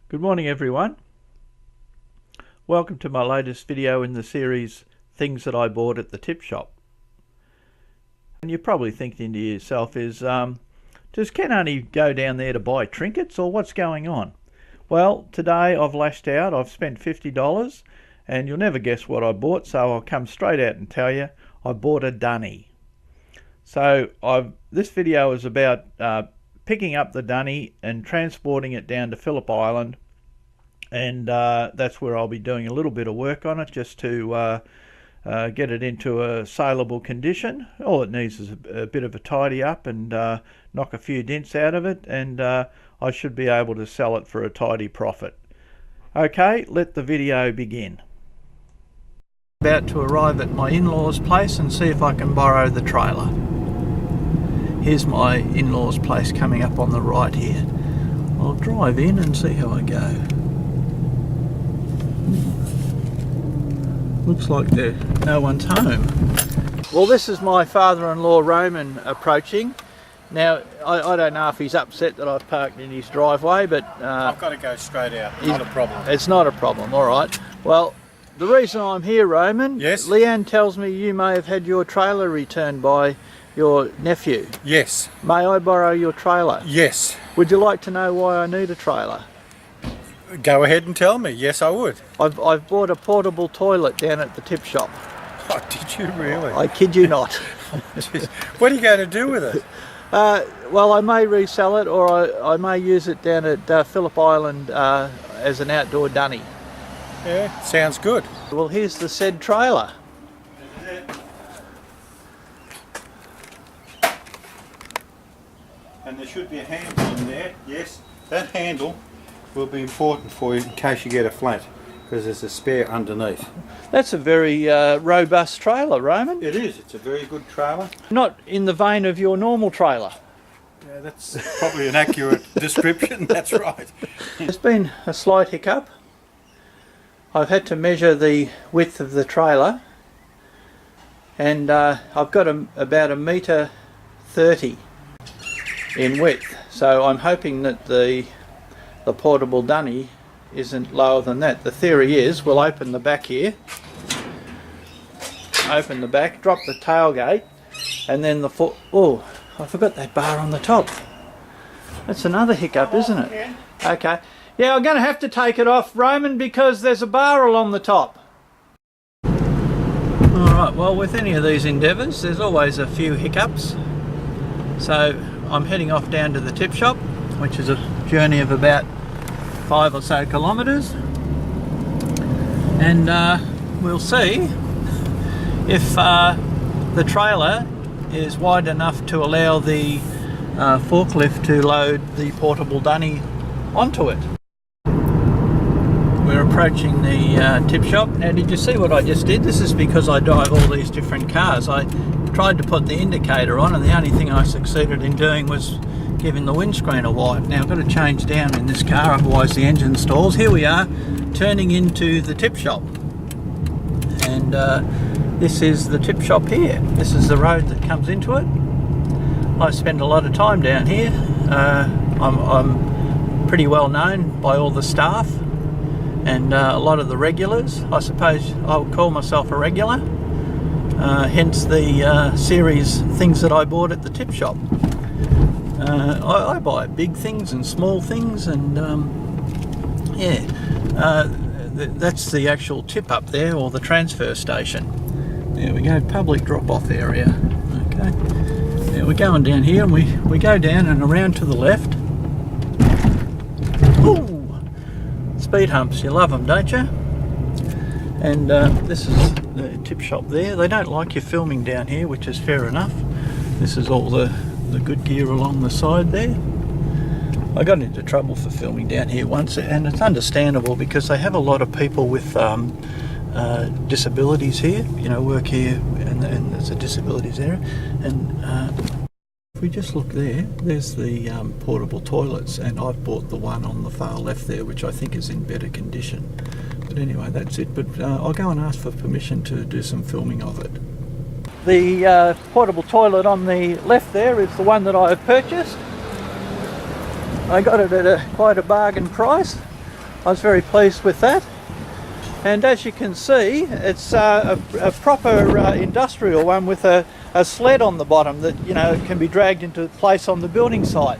Good morning everyone. Welcome to my latest video in the series Things That I Bought at the Tip Shop. And you're probably thinking to yourself is, does Ken only go down there to buy trinkets or what's going on? Well, today I've lashed out. I've spent $50 and you'll never guess what I bought, so I'll come straight out and tell you I bought a Dunny. So this video is about picking up the Dunny and transporting it down to Phillip Island, and that's where I'll be doing a little bit of work on it just to get it into a saleable condition. All it needs is a bit of a tidy up and knock a few dents out of it, and I should be able to sell it for a tidy profit. Okay, let the video begin. About to arrive at my in-laws' place and see if I can borrow the trailer. Here's my in-laws' place coming up on the right here. I'll drive in and see how I go. Looks like no one's home. Well, this is my father-in-law Roman approaching. Now, I don't know if he's upset that I've parked in his driveway, but I've got to go straight out. It's not a problem. It's not a problem, all right. Well, the reason I'm here, Roman, yes, Leanne tells me you may have had your trailer returned by your nephew. Yes. May I borrow your trailer? Yes. Would you like to know why I need a trailer? Go ahead and tell me. Yes, I would. I've bought a portable toilet down at the tip shop. Oh, did you really? I kid you not. What are you going to do with it? Well, I may resell it, or I may use it down at Phillip Island as an outdoor dunny. Yeah, sounds good. Well, here's the said trailer. And there should be a handle in there. Yes, that handle will be important for you in case you get a flat, because there's a spare underneath. That's a very robust trailer, Roman. It is. It's a very good trailer. Not in the vein of your normal trailer. Yeah, that's probably an accurate description. That's right. There's been a slight hiccup. I've had to measure the width of the trailer, and I've got about 1.30 meters in width, so I'm hoping that the portable dunny isn't lower than that. The theory is we'll open the back here, open the back, drop the tailgate, and then the foot. Oh, I forgot that bar on the top. That's another hiccup, isn't it? Yeah. Okay. Yeah, I'm going to have to take it off, Roman, because there's a bar along the top. Alright, well, with any of these endeavours, there's always a few hiccups. So I'm heading off down to the tip shop, which is a journey of about 5 or so kilometres. And we'll see if the trailer is wide enough to allow the forklift to load the portable dunny onto it. We're approaching the tip shop. Now, did you see what I just did? This is because I drive all these different cars. I tried to put the indicator on, and the only thing I succeeded in doing was giving the windscreen a wipe. Now I've got to change down in this car, otherwise the engine stalls. Here we are, turning into the tip shop. And this is the tip shop here. This is the road that comes into it. I spend a lot of time down here. I'm pretty well known by all the staff and a lot of the regulars. I suppose I would call myself a regular, hence the series Things That I Bought at the Tip Shop. I buy big things and small things, and yeah, that's the actual tip up there, or the transfer station. There we go, public drop-off area. Okay, now we're going down here, and we go down and around to the left. Ooh! Speed humps, you love them, don't you? And this is the tip shop there. They don't like you filming down here, which is fair enough. This is all the good gear along the side there. I got into trouble for filming down here once, and it's understandable because they have a lot of people with disabilities here, you know, work here, and there's a disabilities area. And if we just look there, there's the portable toilets, and I've bought the one on the far left there, which I think is in better condition. But anyway, that's it. But I'll go and ask for permission to do some filming of it. The portable toilet on the left there is the one that I've purchased. I got it at quite a bargain price. I was very pleased with that. And as you can see, it's a proper industrial one with a sled on the bottom that, you know, can be dragged into place on the building site.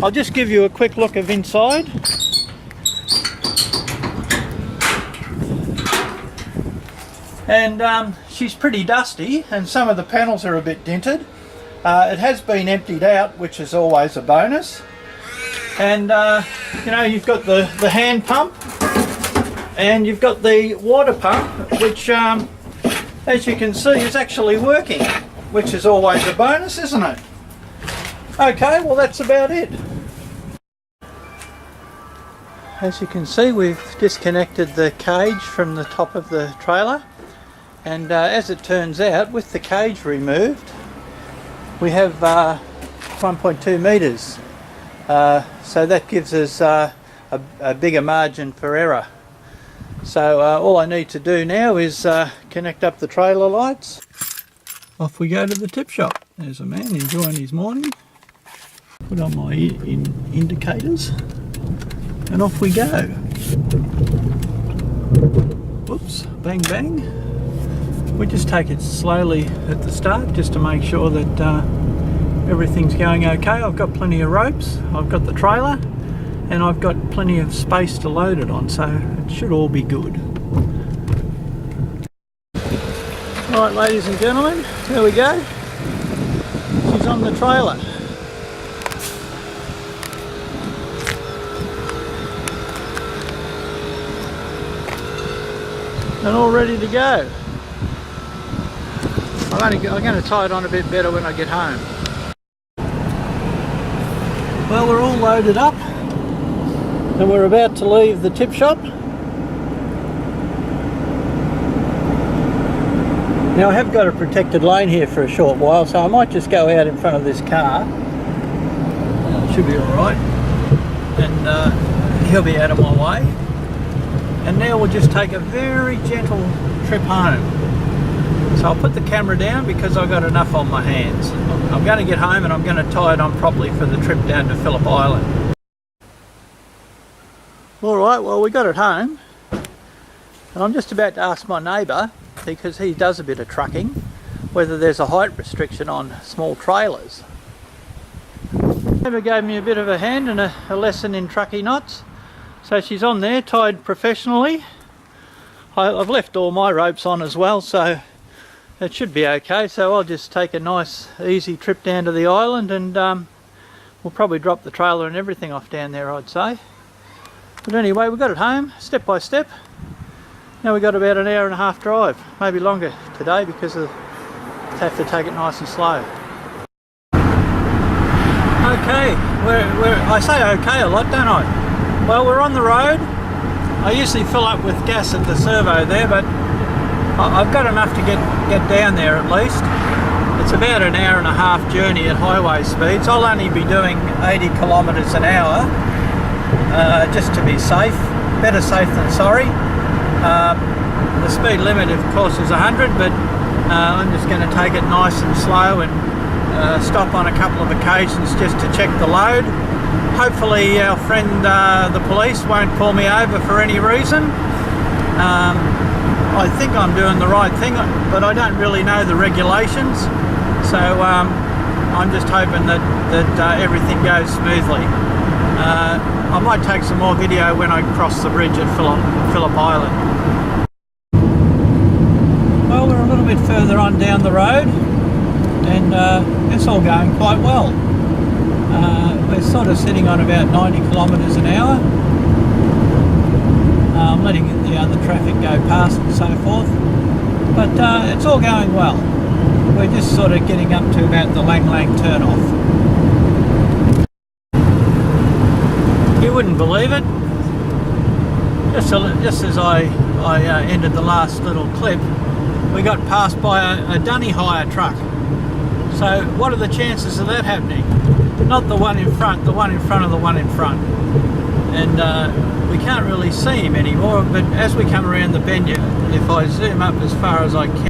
I'll just give you a quick look of inside. And she's pretty dusty, and some of the panels are a bit dented. It has been emptied out, which is always a bonus. And you know, you've got the hand pump, and you've got the water pump, which as you can see is actually working, which is always a bonus, isn't it? Okay, well that's about it. As you can see, we've disconnected the cage from the top of the trailer, and as it turns out, with the cage removed, we have 1.2 metres, so that gives us a bigger margin for error. So all I need to do now is connect up the trailer lights. Off we go to the tip shop. There's a man enjoying his morning. Put on my indicators and off we go. Whoops, bang bang. We just take it slowly at the start just to make sure that everything's going okay. I've got plenty of ropes, I've got the trailer, and I've got plenty of space to load it on, so it should all be good. Alright, ladies and gentlemen, there we go. She's on the trailer. And all ready to go. I'm going to tie it on a bit better when I get home. Well, we're all loaded up and we're about to leave the tip shop. Now I have got a protected lane here for a short while, so I might just go out in front of this car. It should be alright. And he'll be out of my way. And now we'll just take a very gentle trip home. So I'll put the camera down because I've got enough on my hands. I'm going to get home and I'm going to tie it on properly for the trip down to Phillip Island. Alright, well we got it home. And I'm just about to ask my neighbour, because he does a bit of trucking, whether there's a height restriction on small trailers. Neighbour gave me a bit of a hand and a lesson in trucking knots. So she's on there, tied professionally. I've left all my ropes on as well, so it should be okay. So I'll just take a nice easy trip down to the island, and we'll probably drop the trailer and everything off down there, I'd say. But anyway, we got it home step by step. Now we've got about an hour and a half drive, maybe longer today because I have to take it nice and slow. Okay, I say okay a lot, don't I? Well, we're on the road. I usually fill up with gas at the servo there, but I've got enough to get down there at least. It's about an hour and a half journey at highway speeds. I'll only be doing 80 kilometres an hour just to be safe. Better safe than sorry. The speed limit of course is 100, but I'm just going to take it nice and slow and stop on a couple of occasions just to check the load. Hopefully our friend the police won't pull me over for any reason. I think I'm doing the right thing, but I don't really know the regulations, so I'm just hoping that everything goes smoothly. I might take some more video when I cross the bridge at Phillip Island. Well, we're a little bit further on down the road, and it's all going quite well. We're sort of sitting on about 90 kilometres an hour. I'm letting the other traffic go past and so forth, but it's all going well. We're just sort of getting up to about the Lang Lang turn-off. You wouldn't believe it. Just as I ended the last little clip, we got passed by a Dunny hire truck. So what are the chances of that happening? Not the one in front, the one in front of the one in front. And we can't really see him anymore, but as we come around the bend, if I zoom up as far as I can,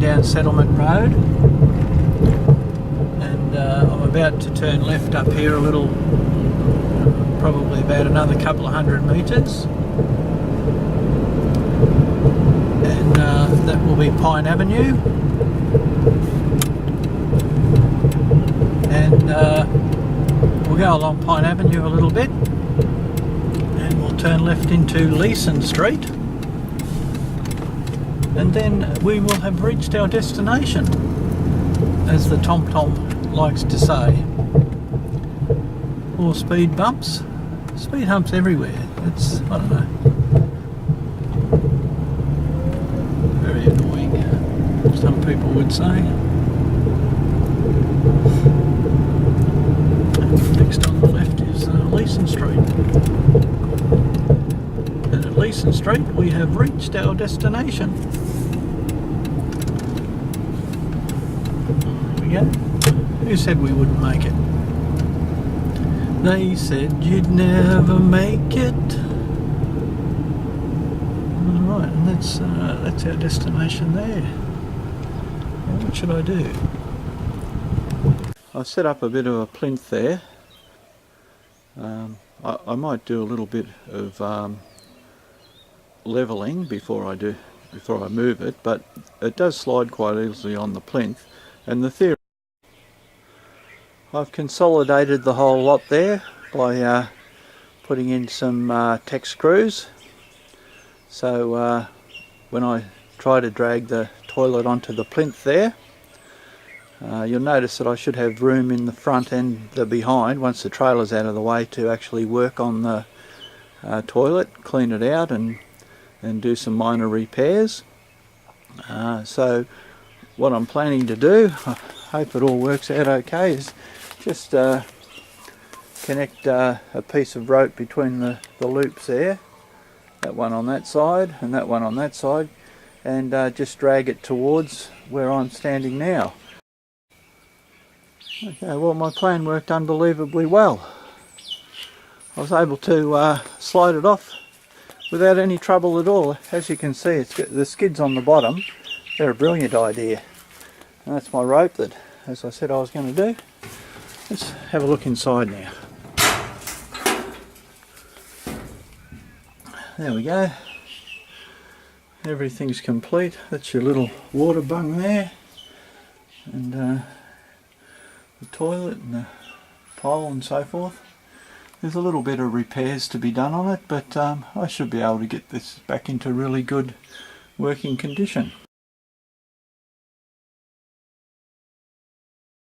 down Settlement Road, and I'm about to turn left up here a little, probably about another couple of 100 metres, and that will be Pine Avenue, and we'll go along Pine Avenue a little bit and we'll turn left into Leeson Street, and then we will have reached our destination, as the Tom likes to say. Or speed bumps. Speed humps everywhere. It's, I don't know, very annoying, some people would say. Next on the left is Leeson Street. And at Leeson Street we have reached our destination. There we go. Who said we wouldn't make it? They said you'd never make it. Alright, and that's our destination there. Now, what should I do? I've set up a bit of a plinth there. I might do a little bit of levelling before I move it, but it does slide quite easily on the plinth. And the theory, I've consolidated the whole lot there by putting in some Tex screws. So when I try to drag the toilet onto the plinth there, you'll notice that I should have room in the front and the behind, once the trailer's out of the way, to actually work on the toilet, clean it out and do some minor repairs. So what I'm planning to do, I hope it all works out okay, is just connect a piece of rope between the loops there, that one on that side and that one on that side, and just drag it towards where I'm standing now. Okay, well, my plan worked unbelievably well. I was able to slide it off without any trouble at all. As you can see, it's got the skids on the bottom. They're a brilliant idea. And that's my rope that, as I said, I was going to do. Let's have a look inside now. There we go. Everything's complete. That's your little water bung there. And the toilet and the pole and so forth. There's a little bit of repairs to be done on it, but I should be able to get this back into really good working condition.